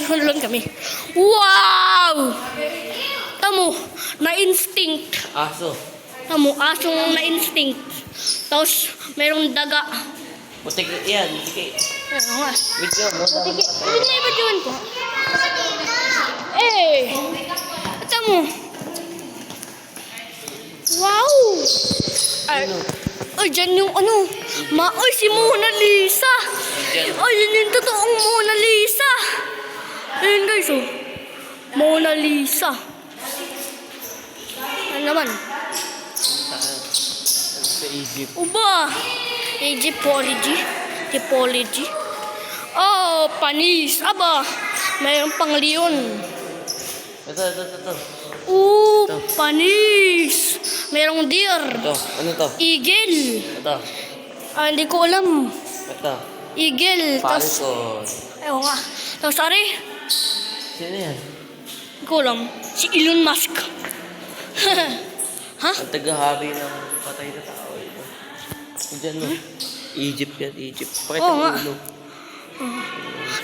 Nagsusulan kami. Wow! Tamo, na-instinct. Aso. Tamo, asong na-instinct. Tapos, merong daga. Butik yan. Butik. Ano nga? Video mo. Sige, hindi na ibadyawan ko. Eh! Tamo. Wow! Ay, dyan yung ano. Ay, si Mona Lisa. Ay, yun yung totoong Mona Lisa. Ayun guys, oh. Mona Lisa. Ano naman? Sa Egypt. Uba. Egyptology. Typology. Oh, panis. Aba. Mayroon pang leon. Ito. Panis. Merong deer. Ito. Ano to? Eagle. Ito. Hindi ko alam. Ito. Eagle. Tapos, Falcon. ewan nga. Tapos, sorry. Sino yan? Hindi ko alam. Si Elon Musk. Ha? Ang tagahari ng patay na tao. Ito. Diyan no. Egypt yan. Egypt. Pakita Oo mo nga. ulo.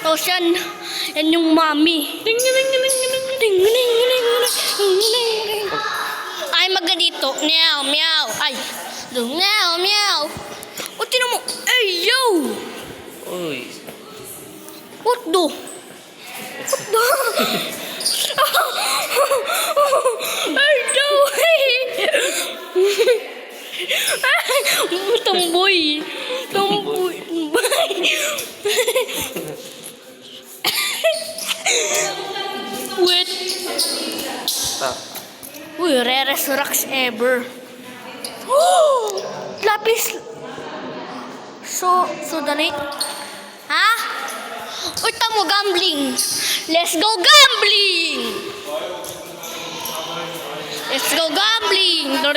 Tapos yan. Yan yung mami. Ding, ding, ding, ding, ding, ding, ding, ding, ding. Ay, magganito. Meow, meow. Ay. Meow, meow. O, tinan mo. Ay, yo. Uy. What the? Ay, no. Tomboy. Tomboy. Wait. Ito. Uy, rarest rocks ever. Lapis. So donate. Ha? Uy, tamo gambling. Let's go gambling. Let's go gambling. Do.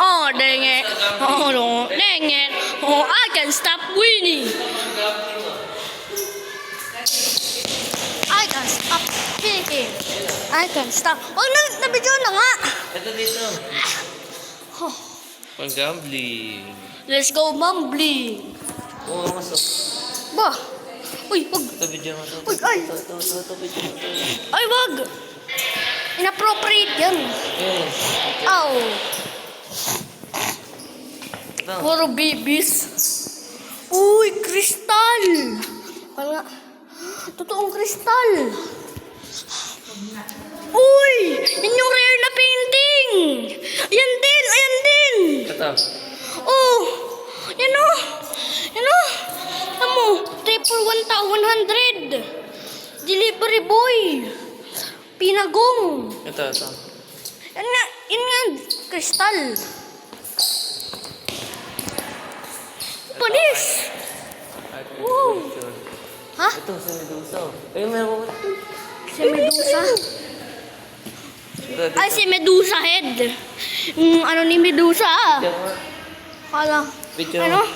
Oh, dang it. Oh, no. Dang it. Oh, I can stop winning. I can stop winning. I can stop. Oh, nabidyo na nga. Ito dito. Oh, Pang-gambling. let's go gambling. Oo, masok. Ba? Uy, wag. Ito video mo. Uy, ay. Ito video mo. Ay, wag. Inappropriate yan. Yes. Ow. Ito. Puro babies. Uy, kristal. Wala. Totoong kristal. Uy, yun yung rare na painting. Ayan din, ayan din. Ito. Oh, yan o. Yan o. Tamo, 3 for 1,100. Delivery boy. Pinagong. Ito. Yan nga, kristal. Panis. Wow. Ha? Ito, si Medusa. Ayun, meron ko. Si Medusa. Ito. Ay, si Medusa head. Ano ni Medusa ah. Video mo. Kala. Video Ano? mo.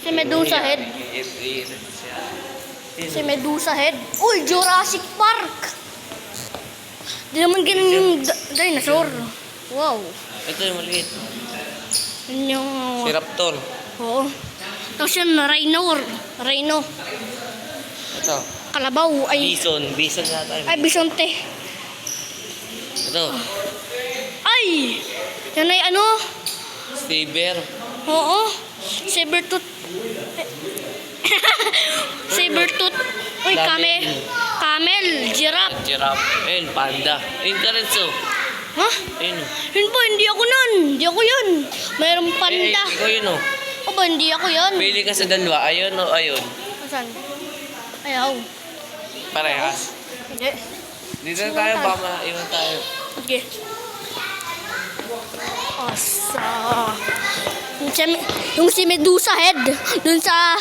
Si Medusa head. Si Medusa head. Uy, Jurassic Park. Di naman ganun yung dinosaur. Wow. Ito yung maliit. Yun yung... Si Raptor. Oo. Tapos yun, Rhino. Ito. Kalabaw. Ay, Bison yata. ay, bisonte. Ito. Ay! Yan ay ano? Saber. Oo. Sabertooth. Sabertooth. Uy, camel. Camel. Giraffe. Giraffe. Ayun, panda. Ayun ka rin, so. Ha? Ayun. Yun po, hindi ako nun. Hindi ako yun. Mayroong panda. Ikaw yun, oh. O ba, hindi ako yun. Pili ka sa dalawa. Ayun o ayun. Asan? Ayaw. Parehas. Hindi. Dito na tayo, baka maiwan tayo. Sige. Asa. Yung si Medusa head. Dun sa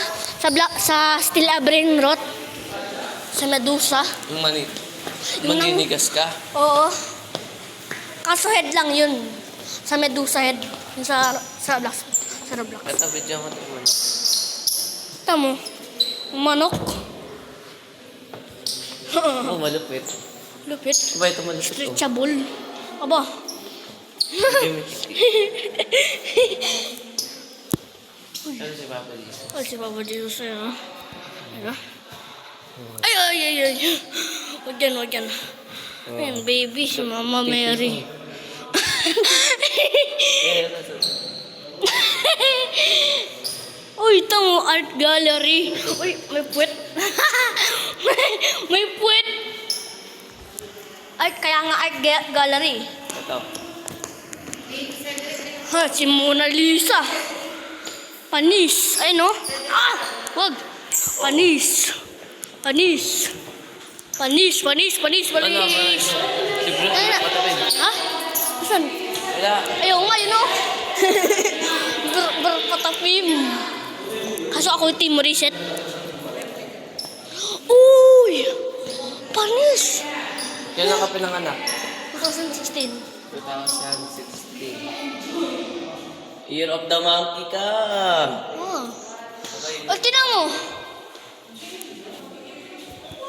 Steel Brain Rot. Sa Medusa. Yung Yung maninigas ka. Oo. Kaso head lang yun. Sa Medusa head. Yung sa Roblox. Sa Roblox. Ito, video mo ito muna. Tamo. Manok. Oh, malupit. Lupit. Diba ito malupit, oh. Stretchable. Aba. Ano si Papa Lisa? Oh, si Papa Jesus sa'yo. Diba? Ay, ay, ay, ay. Huwag yan, huwag yan. Ayun, baby, si Mama Mary. Uy, ito mo, art gallery. Uy, may puwet. may puwet. Ay, kaya nga art gallery. Ito. Ha, si Mona Lisa. Panis. Ay, no? Ah! Wag. Panis. Panis. Panis, panis, panis, panis. Libre Ay, na. patapin. Ha? Saan? Wala. Ayaw nga, yun, no? Berpatapim. Kaso ako yung team reset. Uy! Panis! Kailan ka pinanganak? 2016. 2016. Year of the Monkey ka. Oh. Oh, tinan mo.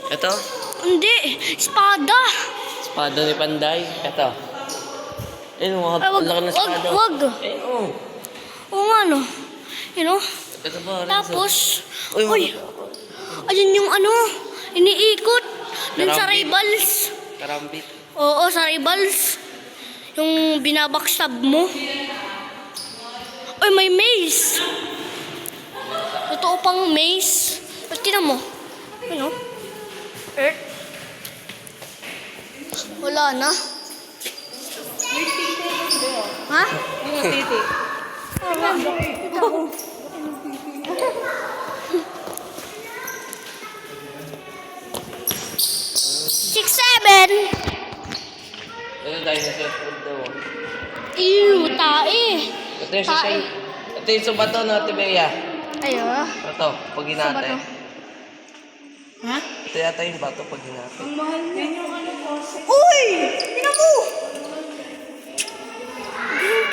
Ito. Hindi. Espada. Espada ni Panday. Ito. Ayun, mga Ay, wag, laki ng wag, espada. wag. Ayun, oh. Oo nga, no? You know? Ito ba? Renzo? Tapos, Uy, uy, ayun yung ano, iniikot. Dun sa Karambit. rivals. Karambit. Oo, sa rivals. Yung binabackstab mo. Uy, may maze. Totoo pang maze. At tinan mo. Ano? Earth. Wala na. Ha? Yung titi. Six, seven. Ito dinosaur food daw. Ew, tae. Ito yung sa Tae. Ito yung subato na Tibeya. Ayo. Ito, pag hinate. Subato. Ha? Ito yata yung bato pag hinate. Ang mahal niya. Yan yung ano po. Uy! Tinan mo!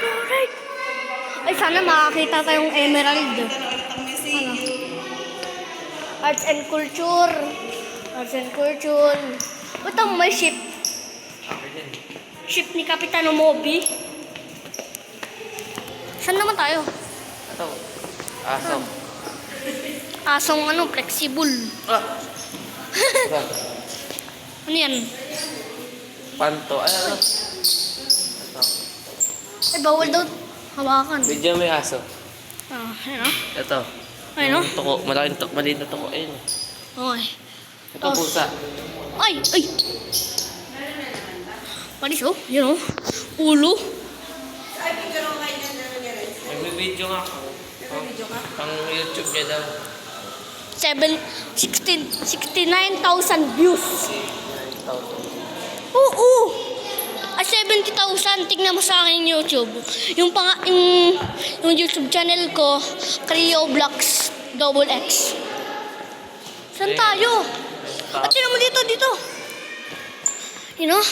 Alright. Ay, sana makakita tayong emerald. Ano? Arts and culture. Arts and culture. Ito, may ship. Ship ni Kapitano Moby. Saan naman tayo? Ito. Aso. Asong ano, flexible. Ah! Ito. Ano yan? Panto. Ay, ano? Ito. Ay, bawal daw hawakan. Bigyan mo yung aso. Ah, ano? Ito. Ay, no? Yung tuko. Malaking tuko. Maliit na tuko. Ayun. Okay. Ito pusa. Ay! Ay! Panis, oh. Yan, oh. Ulo. Nag-video nga ako. Pang YouTube niya daw. 69,000 views. 9,000. Oo. Ay, 70,000. Tignan mo sa akin YouTube. Yung YouTube channel ko, Creo Vlogs Double X. Saan tayo? At tignan mo dito, dito. You know?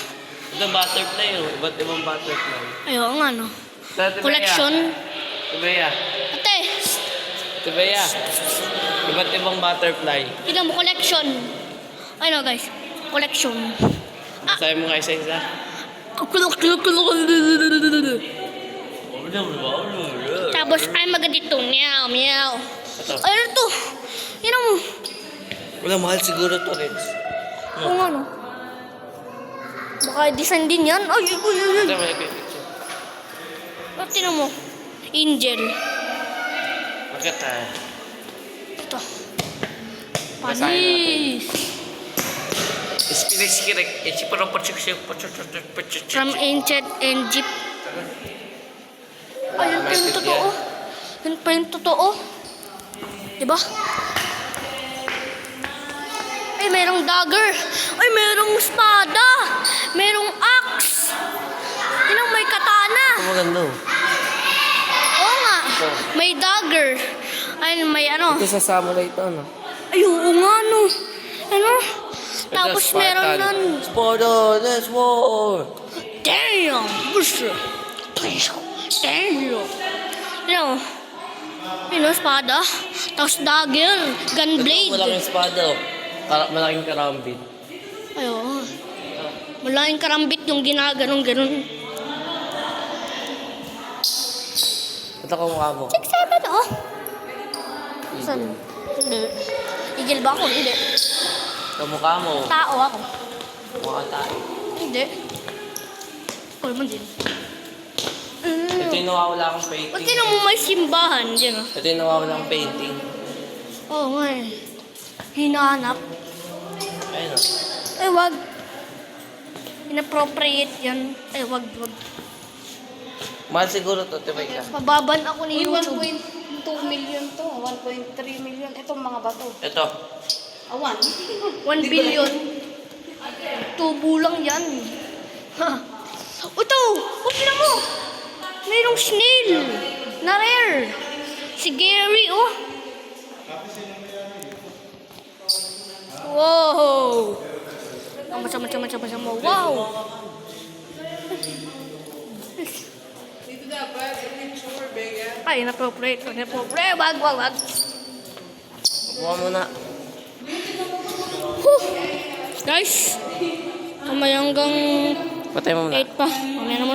Ito butterfly oh. Iba't ibang butterfly. Ayun nga, no? Ito, Tibeya. Collection. Tibeya. Ate, Tibeya. Iba't ibang butterfly. tignan mo, collection. Ano, guys? Collection. Sabi mo nga isa-isa. Tapos, ay magandito. Meow, meow. Ito. Ay, ano to? Yan mo. Wala, mahal siguro to, Reds. Oo nga, no? Baka design din yan. Ay, ay, ay, ay. Ito, may picture. Ay, tinan mo. Angel. Bakit ah? Ito. Basahin Panis. Ispilis-kirik. From ancient Egypt. Ay, yun pa yung totoo. Yun pa yung totoo. Diba? Ay, merong dagger. Ay, merong espada. Merong axe. Yun ang may katana. Ito maganda oh. Oo nga. May dagger. Ay, may ano. Ito sa samurai ito, ano? Ay, oo nga, no. Ano? Tapos meron nun. Spartan, let's war! Damn! Bullshit! Damn! Ano? Ano, espada? Tapos dagger. Ito, Gunblade. malaking espada oh. Malaking karambit. Ay, oo. Malaking karambit yung ginaganon-ganon. Ito ka mukha mo. 6, 7, oh. Saan? Hindi. Igil ba ako? Hindi. Kamukha mo. Tao ako. Mukha tayo. Hindi. Ako naman din. Ito yung nawawala akong painting. Ba't tinan mo may simbahan dyan ah? Ito yung nawawala akong painting. Oo nga eh. Hinahanap. Ayun o. Eh wag. Inappropriate yan. Eh wag. Mahal siguro to, tibay ka. Mababan ako ni Uy, YouTube. 1.2 million to. 1.3 million. Itong mga bato. Ito. 1. 1 billion. Tubo lang yan. Ha. Ito! Oh, tinan mo! Mayroong snail. Na rare. Si Gary, oh. Wow! Ang macam. Wow! Ay, inappropriate. Wag. Mukha mo na. Guys, mamaya hanggang Patay mo muna. 8 pa. Mamaya naman.